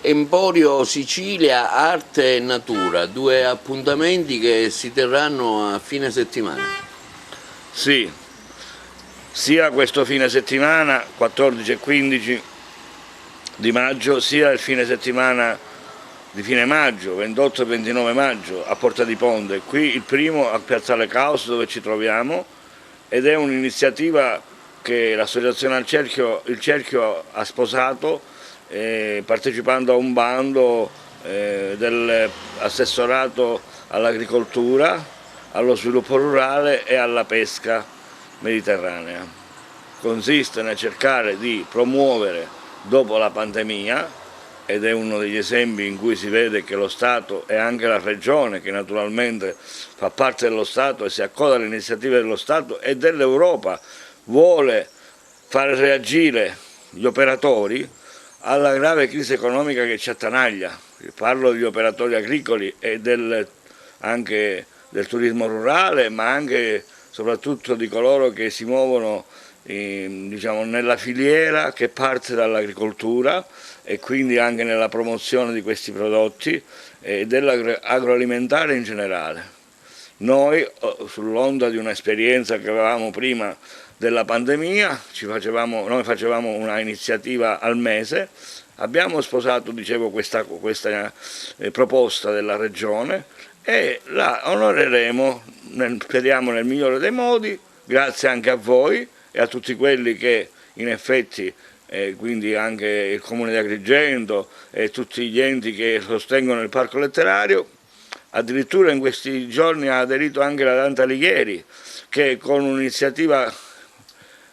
Emporio Sicilia Arte e Natura, due appuntamenti che si terranno a fine settimana. Sì, sia questo fine settimana, 14 e 15 di maggio, sia il fine settimana di fine maggio, 28 e 29 maggio, a Porta di Ponte. Qui il primo a Piazzale Caos, dove ci troviamo, ed è un'iniziativa che l'associazione Il Cerchio ha sposato, partecipando a un bando dell'assessorato all'agricoltura, allo sviluppo rurale e alla pesca mediterranea. Consiste nel cercare di promuovere dopo la pandemia, ed è uno degli esempi in cui si vede che lo Stato e anche la Regione, che naturalmente fa parte dello Stato e si accoda alle iniziative dello Stato e dell'Europa, vuole far reagire gli operatori alla grave crisi economica che ci attanaglia. Parlo degli operatori agricoli e anche del turismo rurale, ma anche soprattutto di coloro che si muovono diciamo, nella filiera che parte dall'agricoltura e quindi anche nella promozione di questi prodotti e dell'agroalimentare in generale. Noi, sull'onda di un'esperienza che avevamo prima della pandemia, noi facevamo una iniziativa al mese, abbiamo sposato, dicevo, questa proposta della Regione e la onoreremo, speriamo nel migliore dei modi, grazie anche a voi e a tutti quelli che in effetti, quindi anche il Comune di Agrigento e tutti gli enti che sostengono il Parco Letterario. Addirittura in questi giorni ha aderito anche la Dante Alighieri, che con un'iniziativa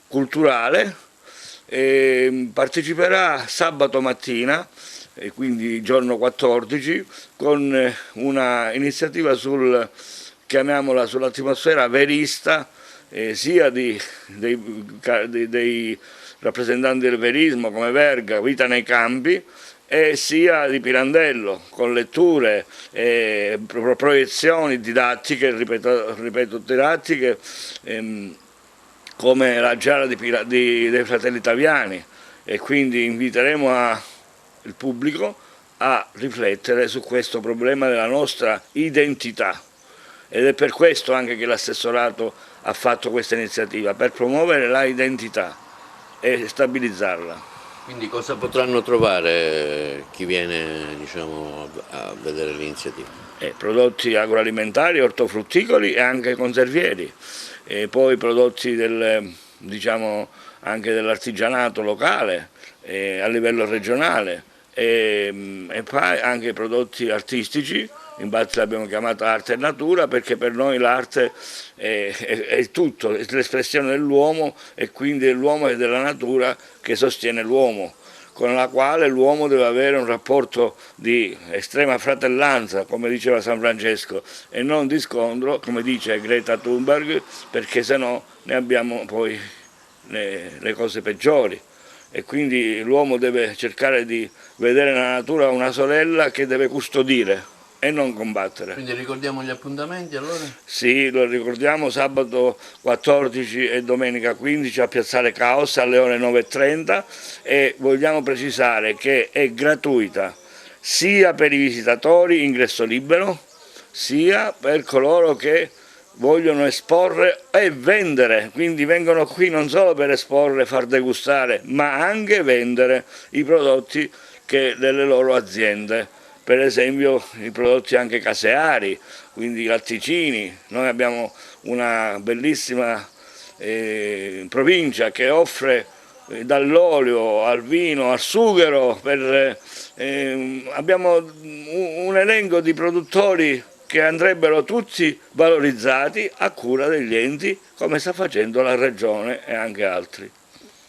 culturale parteciperà sabato mattina, e quindi giorno 14, con una iniziativa chiamiamola sull'atmosfera verista, sia dei rappresentanti del verismo come Verga, Vita nei campi, e sia di Pirandello, con letture, proiezioni didattiche, ripeto didattiche, come la Giara dei Fratelli Taviani, e quindi inviteremo il pubblico a riflettere su questo problema della nostra identità. Ed è per questo anche che l'assessorato ha fatto questa iniziativa, per promuovere la identità e stabilizzarla. Quindi cosa potranno trovare chi viene, diciamo, a vedere l'iniziativa? Prodotti agroalimentari, ortofrutticoli e anche conservieri, e poi prodotti diciamo, anche dell'artigianato locale a livello regionale, e poi anche prodotti artistici. Infatti l'abbiamo chiamata Arte e Natura perché per noi l'arte è tutto, è l'espressione dell'uomo e quindi dell'uomo e della natura che sostiene l'uomo, con la quale l'uomo deve avere un rapporto di estrema fratellanza, come diceva San Francesco, e non di scontro, come dice Greta Thunberg, perché sennò ne abbiamo poi le cose peggiori. E quindi l'uomo deve cercare di vedere nella natura una sorella che deve custodire e non combattere. Quindi ricordiamo gli appuntamenti allora? Sì, lo ricordiamo, sabato 14 e domenica 15 a Piazzale Caos alle ore 9:30, e vogliamo precisare che è gratuita sia per i visitatori, ingresso libero, sia per coloro che vogliono esporre e vendere, quindi vengono qui non solo per esporre, far degustare, ma anche vendere i prodotti delle loro aziende. Per esempio i prodotti anche caseari, quindi i latticini. Noi abbiamo una bellissima provincia che offre dall'olio al vino al sughero, abbiamo un elenco di produttori che andrebbero tutti valorizzati a cura degli enti, come sta facendo la Regione e anche altri.